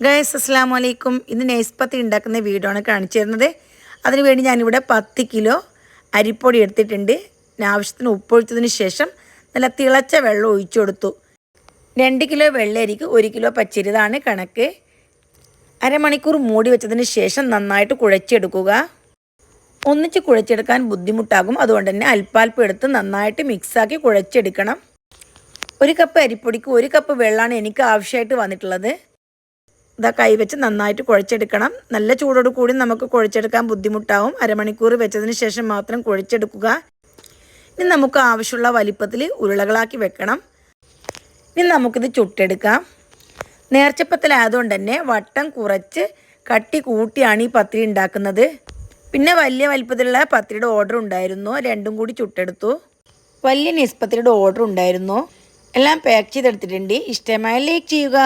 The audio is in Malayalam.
ഗൈസ് അസ്സലാമു അലൈക്കും. ഇന്ന് നൈസ് പത്തി ഉണ്ടാക്കുന്ന വീഡിയോ ആണ് കാണിച്ചു തരുന്നത്. അതിനുവേണ്ടി ഞാനിവിടെ 10 കിലോ അരിപ്പൊടി എടുത്തിട്ടുണ്ട്. ആവശ്യത്തിന് ഉപ്പൊഴിച്ചതിന് ശേഷം നല്ല തിളച്ച വെള്ളം ഒഴിച്ചു കൊടുത്തു. 2 കിലോ വെള്ളരിക്ക് 1 കിലോ പച്ചരി, ഇതാണ് കണക്ക്. അരമണിക്കൂർ മൂടി വെച്ചതിന് ശേഷം നന്നായിട്ട് കുഴച്ചെടുക്കുക. ഒന്നിച്ച് കുഴച്ചെടുക്കാൻ ബുദ്ധിമുട്ടാകും, അതുകൊണ്ട് തന്നെ അല്പാൽപ്പം എടുത്ത് നന്നായിട്ട് മിക്സാക്കി കുഴച്ചെടുക്കണം. 1 കപ്പ് അരിപ്പൊടിക്ക് 1 കപ്പ് വെള്ളമാണ് എനിക്ക് ആവശ്യമായിട്ട് വന്നിട്ടുള്ളത്. ഇതാ കൈവച്ച് നന്നായിട്ട് കുഴച്ചെടുക്കണം. നല്ല ചൂടോട് കൂടി നമുക്ക് കുഴച്ചെടുക്കാൻ ബുദ്ധിമുട്ടാവും. അരമണിക്കൂർ വെച്ചതിന് ശേഷം മാത്രം കുഴച്ചെടുക്കുക. ഇനി നമുക്ക് ആവശ്യമുള്ള വലിപ്പത്തിൽ ഉരുളകളാക്കി വെക്കണം. ഇനി നമുക്കിത് ചുട്ടെടുക്കാം. നേർച്ചപ്പത്തിലായതുകൊണ്ട് തന്നെ വട്ടം കുറച്ച് കട്ടി കൂട്ടിയാണ് ഈ പത്തിരി ഉണ്ടാക്കുന്നത്. പിന്നെ വലിയ വലിപ്പത്തിലുള്ള പത്തിരിയുടെ ഓർഡർ ഉണ്ടായിരുന്നു, രണ്ടും കൂടി ചുട്ടെടുത്തു. വലിയ നിസ്പത്തിരിയുടെ ഓർഡർ ഉണ്ടായിരുന്നു. എല്ലാം പാക്ക് ചെയ്തെടുത്തിട്ടുണ്ട്. ഇഷ്ടമായ ലൈക്ക് ചെയ്യുക.